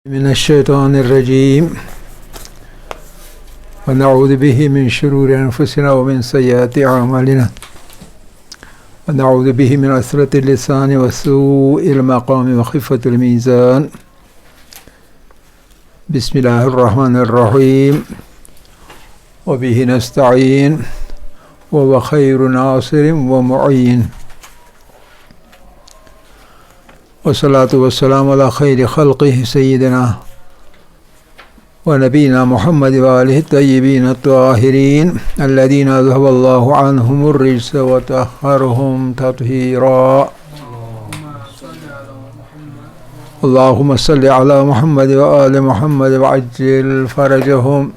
من الشيطان الرجيم ونعوذ به من شرور أنفسنا ومن سيئات أعمالنا ونعوذ به من عثرة اللسان وسوء المقام وخفة الميزان بسم الله الرحمن الرحيم وبه نستعين وهو خير ناصر ومعين والصلاة والسلام على خير خلقه سيدنا ونبينا محمد وآله الطيبين الطاهرين الذين أذهب الله عنهم الرجس وطهرهم تطهيرا اللهم صل على محمد وآل محمد وعجل فرجهم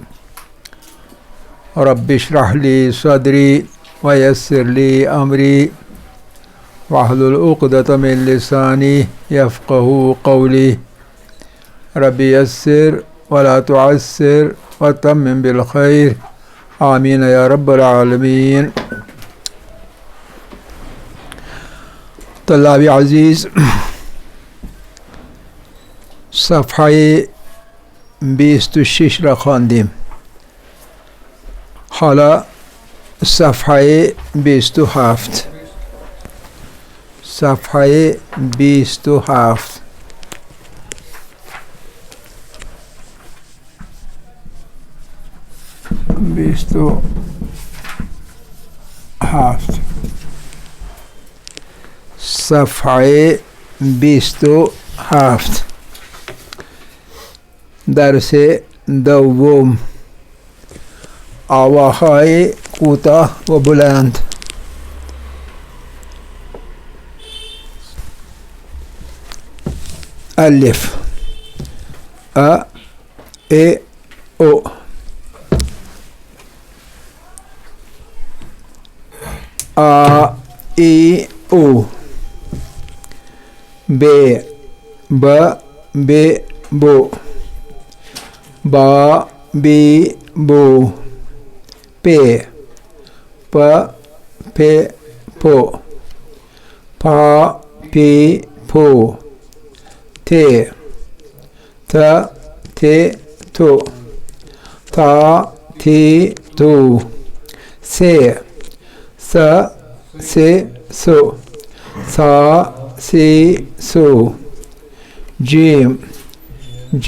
رب اشرح لي صدري ويسر لي أمري واحلل عقدة من لساني يفقهوا قولي رب يسر ولا تعسر وتمم بالخير آمين يا رب العالمين. طلاب عزیز، صفحه 26 را خواندیم. حالا صفحه 27. صفحه 27 صفحه 27 درس دوم، آواهای کوتاه و بلند. الف ا ای او ا ای او ب ب ب بو با بی بو پ پ پ پو پا پی پو ت ت ت تو تا تی تو س س س سو سا سی سو جیم ج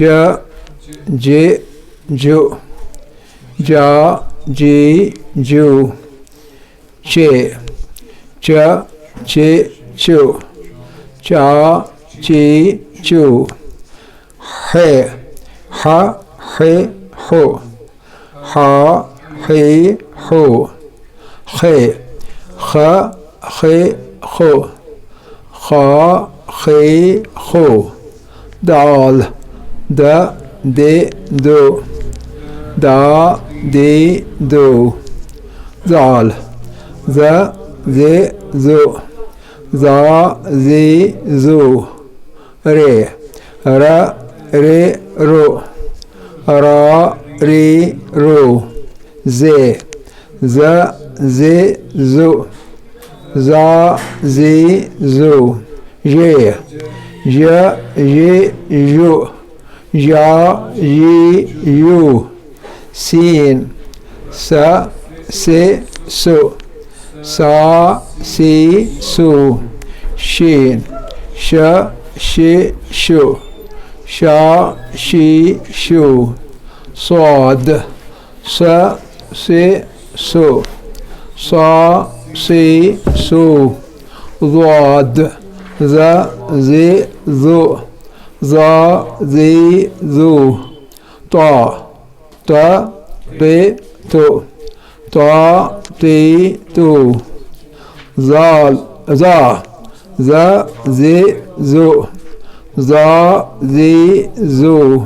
ج جو جا جی جو چ چ چ چو چا چی چو ح ح ح ہو ح ح ہو خ خ خ خو خ خ خو دال د د دو دا دی دو زال ز ز زو زا زی زو رے ر رے رو را ری رو زے ز زے زو زا زی زو ژ ژ ژ ژو ژا ژی یو سین س س سو سا سی سو شین ش ش شو شا شی شو صاد س س سو سا سی سو ضاد ز زی زو زا زی زو طا تا تی تو تا تی تو زال زا ز زی زو زا زی زو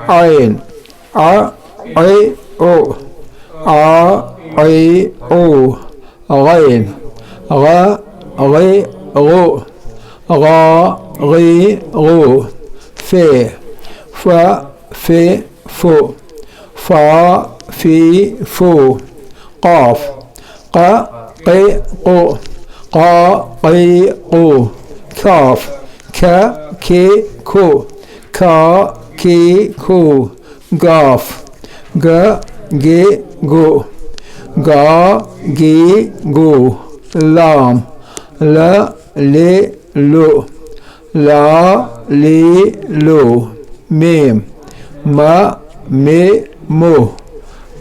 عین ا ای او ا ای او غین غ غی غو غا غی غو ف ف ف فو فا فی فو قاف ق قی قو قا قی قو کاف ک کی کو کا کی کو گاف گ گے گو گا گی گو لام ل لے لو لا لی لو میم ما مے مو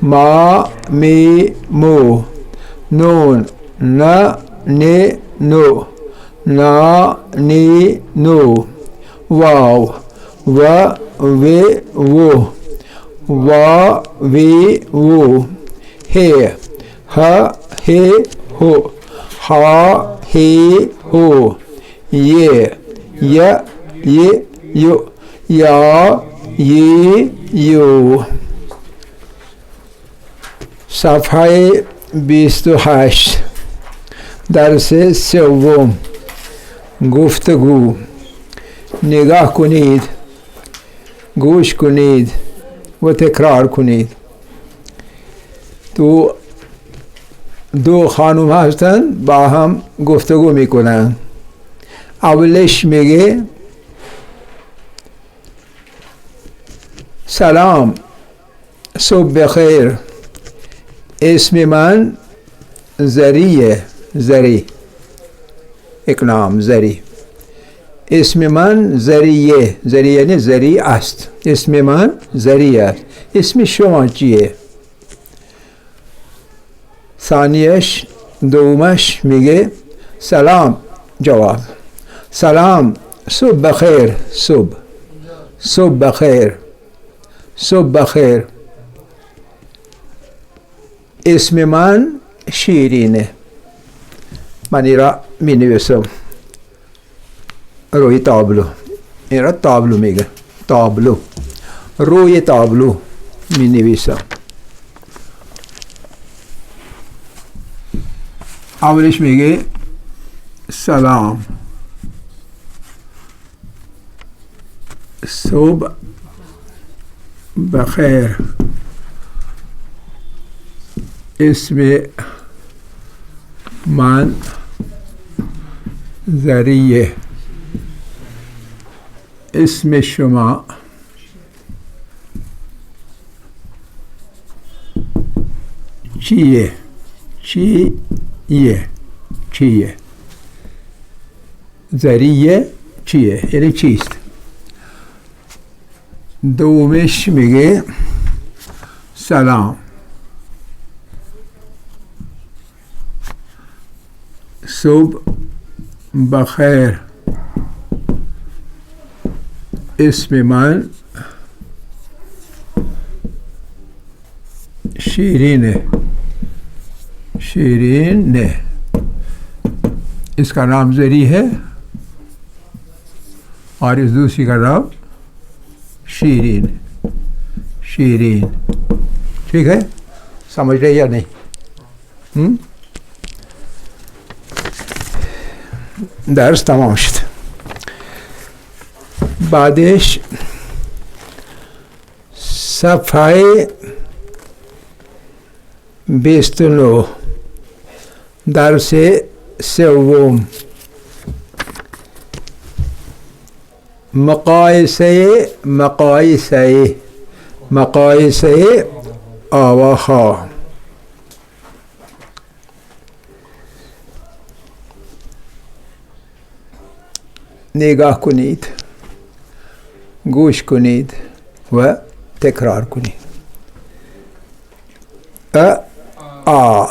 ما می مو نون ن نے نو نا نی نو واو و وے وہ وا وی وہ ہے ہ ہے ہو ہا ہی ہو یہ یو یا یو صفحه 28 درس سوم گفتگو نگاه کنید گوش کنید و تکرار کنید تو دو خانم هستن با هم گفتگو میکنن اولش میگه سلام صبح بخیر اسم من زریه زری ایک نام زری اسم من زریه زری یعنی زری است اسم من زری است اسم شما چیه ثانیش دومش میگه سلام جواب سلام صبح بخیر صبح بخیر صبح بخیر اسم من شیرینه من این را می نویسم روی تابلو این را تابلو میگه تابلو روی تابلو می نویسم اولش میگه سلام صبح بخیر اسم من زریه اسم شما چیه چیه زریه چیه یعنی چیست دومش میگه سلام صبح بخیر اسم من شیرینه اس کا نام زری ہے اور اس دوسری کا نام شیرین ٹھیک ہے سمجھ رہے یا نہیں درس تمام شد بعدش صفحه 29 درس سوم مقایسه آواها نگاه کنید گوش کنید و تکرار کنید آ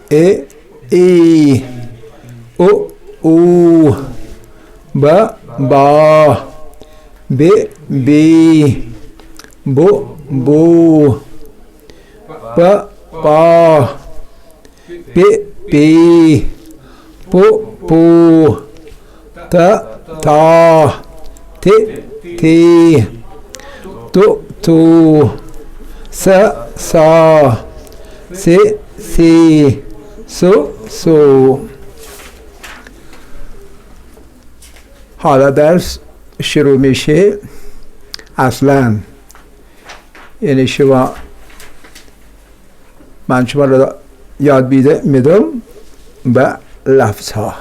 ای او با بی بو پا پی پو تا تی تو سا سی سو حالا درس شروع میشه اصلا یعنی من شما را یاد میدم به لفظ ها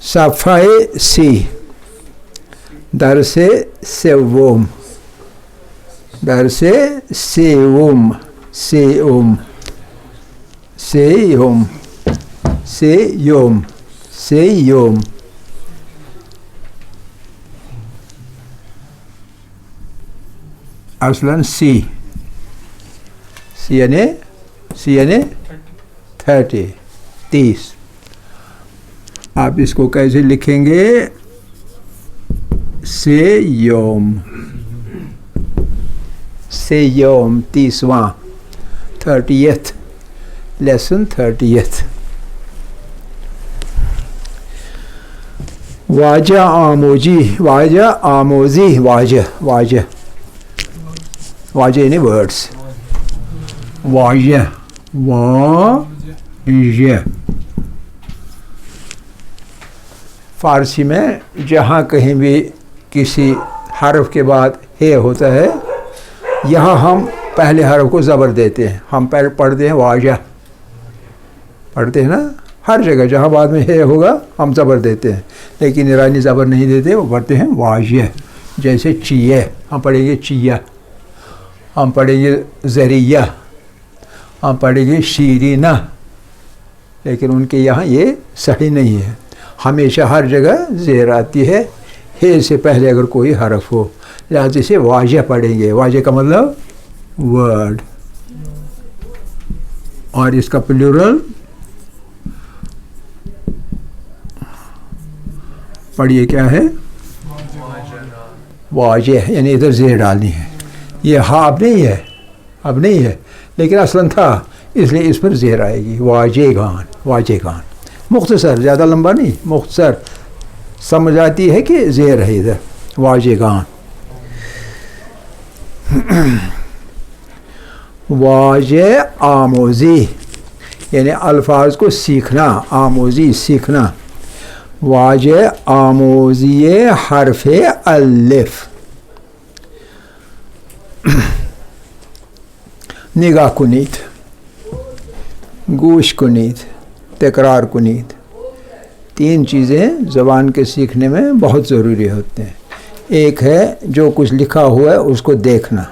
صفحه 30 درس سوم، درس سوم، سوم، سیوم، سیوم، سیوم. اصلاً سی یعنی 30، 30. آپ اس کو کیسے لکھیں گے؟ سیوم، سیوم 30واں، 30th لیسن 30th. واجہ آموزی، واجہ آموزی، واجہ، واجہ، واجہ یعنی ورڈس، واجہ، واجہ. فارسی میں جہاں کہیں بھی کسی حرف کے بعد ہے ہوتا ہے، یہاں ہم پہلے حرف کو زبر دیتے ہیں. ہم پڑھتے ہیں واجہ، پڑھتے ہیں نا، ہر جگہ جہاں بعد میں ہے ہوگا ہم زبر دیتے ہیں، لیکن ایرانی زبر نہیں دیتے، وہ پڑھتے ہیں واجہ. جیسے چیہ، ہم پڑھیں گے چیہ، ہم پڑھیں گے ذریعہ، ہم پڑھیں گے شیرینہ، لیکن ان کے یہاں یہ صحیح نہیں ہے. ہمیشہ ہر جگہ زیر آتی ہے سے پہلے اگر کوئی حرف ہو، لہٰذا اسے واجہ پڑھیں گے. واجہ کا مطلب ورڈ، اور اس کا پلورل پڑھیے کیا ہے؟ واجہ، یعنی ادھر زیر ڈالنی ہے. یہ ہاں اب نہیں ہے، اب نہیں ہے، لیکن اصلاً تھا، اس لیے اس پر زیر آئے گی. واجہ گان، واجہ گان. مختصر، زیادہ لمبا نہیں، مختصر، سمجھ آتی ہے کہ زیر ہے ادھر. واجہ گان. واجہ آموزی یعنی الفاظ کو سیکھنا، آموزی سیکھنا. واجہ آموزی حرف الف. نگاہ کنید، گوش کنید، تکرار کنید. 3 چیزیں زبان کے سیکھنے میں بہت ضروری ہوتے ہیں. ایک ہے جو کچھ لکھا ہوا ہے اس کو دیکھنا،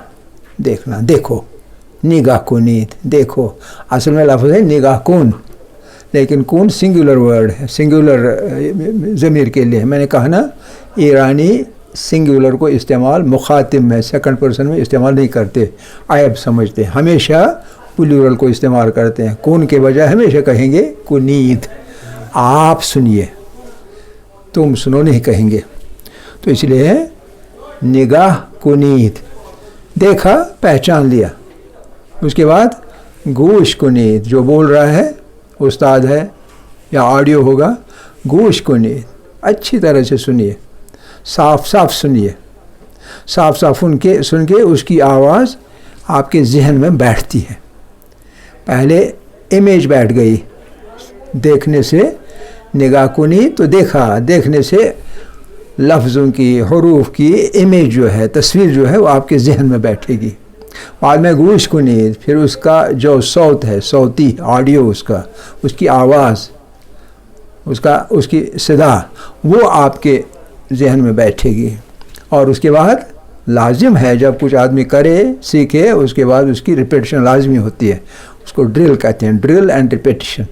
دیکھنا، دیکھو. نگاہ کنید، دیکھو. اصل میں لفظ ہے نگاہ کن، لیکن کن سنگولر ورڈ ہے، سنگولر ضمیر کے لیے. میں نے کہا نا، ایرانی سنگولر کو استعمال مخاطب میں، سیکنڈ پرسن میں استعمال نہیں کرتے، عیب سمجھتے ہیں. ہمیشہ پلورل کو استعمال کرتے ہیں. کن کے بجائے ہمیشہ کہیں گے کنید. آپ سنیے، تم سنو نہیں کہیں گے. تو اس لیے نگاہ کنید، دیکھا، پہچان لیا. اس کے بعد گوش کنید، جو بول رہا ہے استاد ہے یا آڈیو ہوگا، گوش کنید، اچھی طرح سے سنیے، صاف صاف سنیے. صاف صاف سن کے اس کی آواز آپ کے ذہن میں بیٹھتی ہے. پہلے امیج بیٹھ گئی دیکھنے سے. نگاہ کنید تو دیکھا، دیکھنے سے لفظوں کی، حروف کی امیج جو ہے، تصویر جو ہے، وہ آپ کے ذہن میں بیٹھے گی. بعد میں گوش کنید، پھر اس کا جو صوت ہے، صوتی آڈیو، اس کی آواز، اس کی صدا، وہ آپ کے ذہن میں بیٹھے گی. اور اس کے بعد لازم ہے جب کچھ آدمی کرے، سیکھے، اس کے بعد اس کی ریپیٹیشن لازمی ہوتی ہے. اس کو ڈرل کہتے ہیں، ڈرل اینڈ ریپیٹیشن.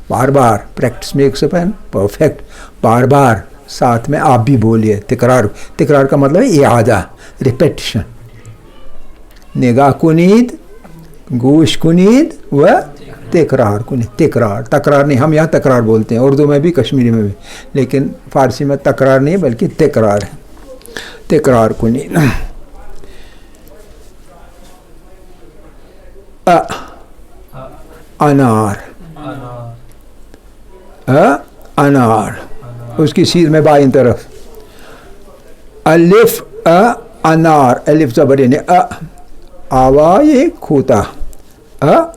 بار بار، practice makes a man perfect. بار بار، ساتھ میں آپ بھی بولیے. تکرار، تکرار کا مطلب ہے اعادہ، ریپیٹیشن. نگاہ کنید، گوش کنید و تکرار کنید. تکرار، تکرار نہیں، ہم یہاں تکرار بولتے ہیں، اردو میں بھی، کشمیری میں بھی، لیکن فارسی میں تکرار نہیں بلکہ تکرار ہے. تکرار کنید. انار، انار، اس کی سیر میں بائیں طرف. الف انار، الف زبر یعنی آوائے کھوتا.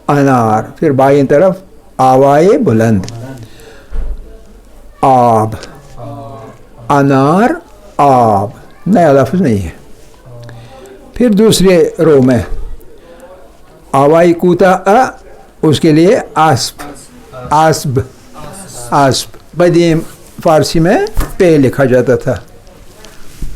انار، پھر بائیں طرف آوائے بلند. آب، انار، آب، نیا لفظ نہیں ہے. پھر دوسرے رو میں آوائی کوتا، اس کے لیے آسب، آسب، آسب. قدیم فارسی میں پے لکھا جاتا تھا.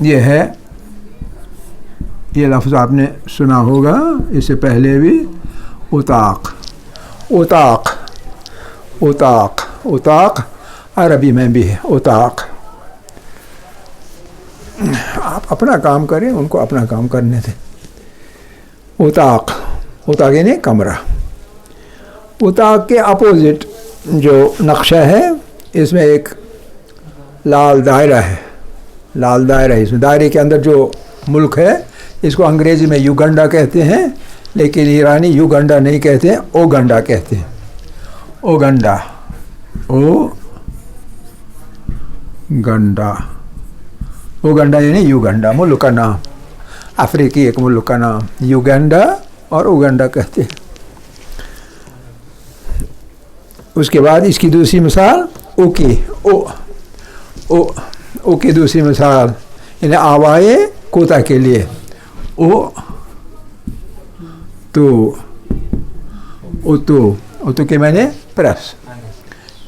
یہ ہے، یہ لفظ آپ نے سنا ہوگا اس سے پہلے بھی، اتاق. اتاق اتاق اتاق عربی میں بھی ہے اتاق. آپ اپنا کام کریں، ان کو اپنا کام کرنے دیں. اتاق، اتاق یعنی کمرہ. اتاق کے اپوزٹ جو نقشہ ہے اس میں ایک لال دائرہ ہے. لال دائرہ ہے، اس میں دائرے کے اندر جو ملک ہے اس کو انگریزی میں یوگنڈا کہتے ہیں، لیکن ایرانی یوگنڈا نہیں کہتے ہیں، اوگنڈا کہتے ہیں. اوگنڈا، او گنڈا. اوگنڈا یعنی یوگنڈا، ملک کا نام، افریقی ایک ملک کا نام. یوگنڈا اور اوگنڈا کہتے ہیں. اس کے بعد اس کی دوسری مثال اوکی. او کی دوسری مثال یعنی آوائے کوتا کے لیے او تو. اوتو کے میں نے پریس،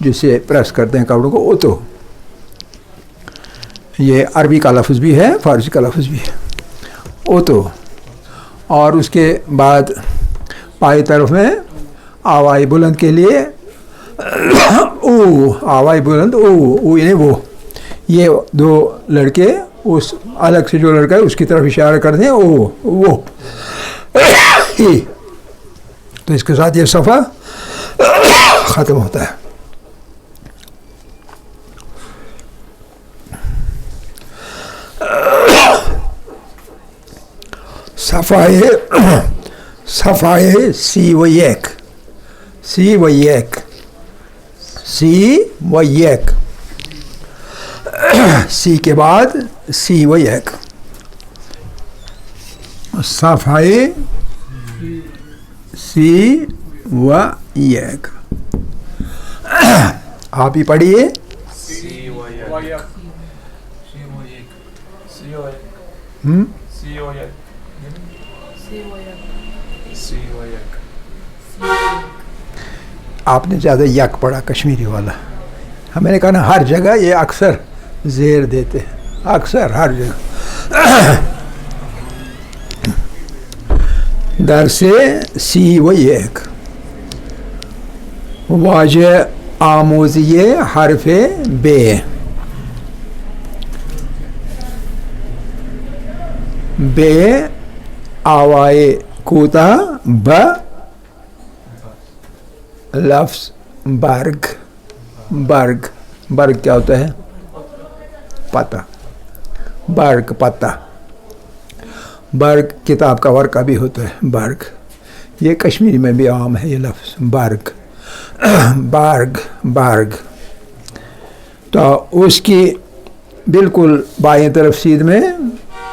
جسے پریس کرتے ہیں کپڑوں کو، اوتو. یہ عربی کا لفظ بھی ہے، فارسی کا لفظ بھی ہے اوتو. اور اس کے بعد پائی طرف میں آوائی بلند کے لیے او. آوائی بلند او یعنی وہ. یہ دو لڑکے اس الگ سے جو لڑکا ہے اس کی طرف اشارہ کرتے ہیں، او وہ. تو اس کے ساتھ یہ صفحہ ختم ہوتا ہے. صفحہ سی و یک. سی و یک، سی و یک، سی کے بعد سی و یک. صفحہ سی و یک. آپ ہی پڑھیے. آپ نے زیادہ یک پڑھا کشمیری والا. میں نے کہا نا ہر جگہ یہ اکثر زیر دیتے ہیں، اکثر ہر جگہ. در سے سی و یک. واجہ آموزی حرف بے. بے آوائے کوتا ب لفظ برگ. برگ، برگ کیا ہوتا ہے؟ پتہ. برگ پتہ. برگ کتاب کا ورقہ بھی ہوتا ہے برگ. یہ کشمیری میں بھی عام ہے یہ لفظ برگ. برگ برگ. تو اس کی بالکل بائیں طرف سیدھ میں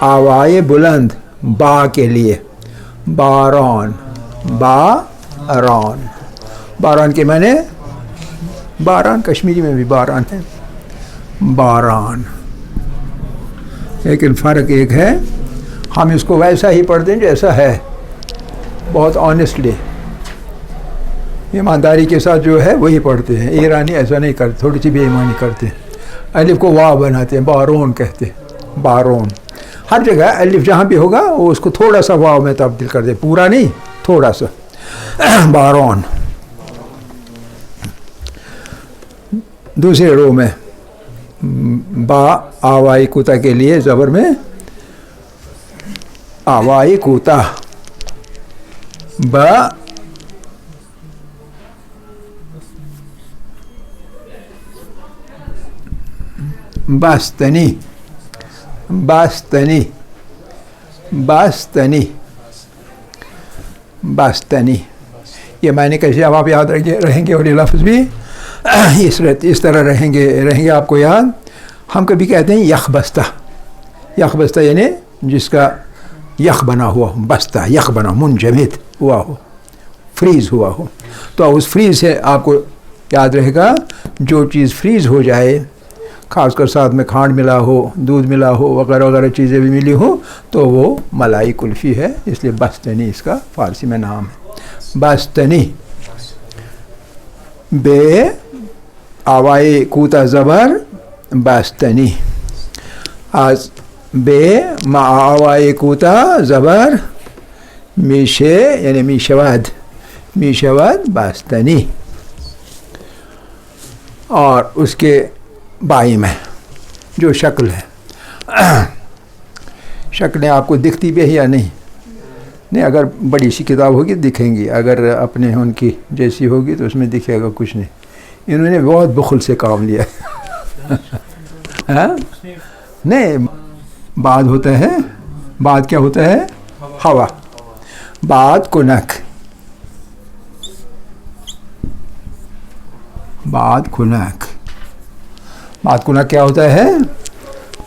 آوائے بلند با کے لیے باران. باران. باران کے معنی باران، کشمیری میں بھی باران ہے، باران. لیکن فرق ایک ہے، ہم اس کو ویسا ہی پڑھتے ہیں جیسا ہے، بہت آنیسٹلی، ایمانداری کے ساتھ جو ہے وہی پڑھتے ہیں. ایرانی ایسا نہیں کرتے، تھوڑی سی بے ایمانی کرتے ہیں، الف کو واو بناتے ہیں، بارون کہتے ہیں. بارون. ہر جگہ الف جہاں بھی ہوگا وہ اس کو تھوڑا سا واو میں تبدیل کر دے، پورا نہیں، تھوڑا سا. بارون. دوسرے رو میں با آوائی کوتا کے لیے زبر میں آوائی کوتا. با باستنی. باستنی. باستنی. باستنی. یہ معنی کیسے اب آپ یاد رہیں گے، اور یہ لفظ بھی اس طرح رہیں گے آپ کو یاد. ہم کبھی کہتے ہیں یخ بستہ. یخ بستہ یعنی جس کا یخ بنا ہوا ہو، بستہ یخ بنا، منجمد ہوا ہو، فریز ہوا ہو. تو اس فریز سے آپ کو یاد رہے گا جو چیز فریز ہو جائے، خاص کر ساتھ میں کھانڈ ملا ہو، دودھ ملا ہو، وغیرہ وغیرہ چیزیں بھی ملی ہو، تو وہ ملائی کلفی ہے. اس لیے بستنی اس کا فارسی میں نام ہے. بستنی. بے آوائی کوتا زبر بستنی. آج بے معاوائے کوتا زبر میشے یعنی میشود، میشود باستنی، اور اس کے بائی میں جو شکل ہے، شکلیں آپ کو دکھتی بھی ہے یا نہیں؟ نہیں، اگر بڑی سی کتاب ہوگی دکھیں گی، اگر اپنے ان کی جیسی ہوگی تو اس میں دکھے گا کچھ نہیں۔ انہوں نے بہت بخل سے کام لیا ہاں؟ نہیں، بعد ہوتا ہے، بعد کیا ہوتا ہے؟ ہوا، بعد کنک، بعد کنک، بعد کنک کیا ہوتا ہے؟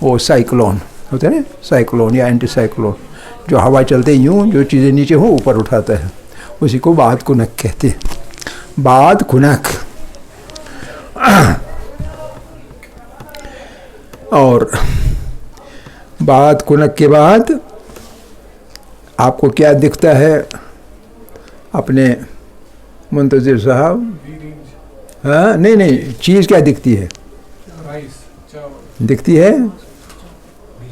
وہ سائیکلون ہوتا ہے نا، سائیکلون یا اینٹی سائیکلون، جو ہوا چلتے یوں جو چیزیں نیچے ہوں اوپر اٹھاتا ہے، اسی کو بعد کنک کہتے ہیں۔ بعد کنک، اور بعد کنک کے بعد آپ کو کیا دکھتا ہے اپنے منتظر صاحب؟ ہاں نہیں، چیز کیا دکھتی ہے؟ دکھتی ہے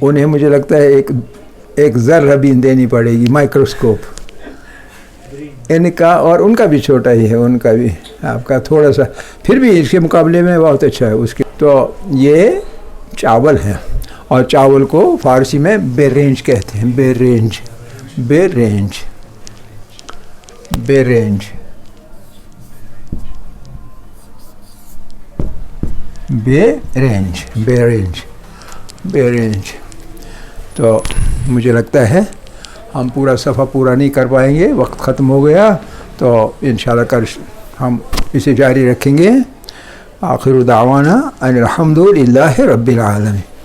انہیں، مجھے لگتا ہے ایک ذرہ بھی دینی پڑے گی، مائکروسکوپ ان کا، اور ان کا بھی چھوٹا ہی ہے، ان کا بھی، آپ کا تھوڑا سا، پھر بھی اس کے مقابلے میں بہت اچھا ہے اس کے۔ تو یہ چاول ہے، اور چاول کو فارسی میں بے رینج کہتے ہیں، بے رینج، بے رینج، بے رینج، بے رینج، بے رینج، بے رینج۔ تو مجھے لگتا ہے ہم پورا صفحہ پورا نہیں کر پائیں گے، وقت ختم ہو گیا، تو انشاءاللہ کل ہم اسے جاری رکھیں گے۔ آخر دعوانا ان الحمد للہ رب العالمین۔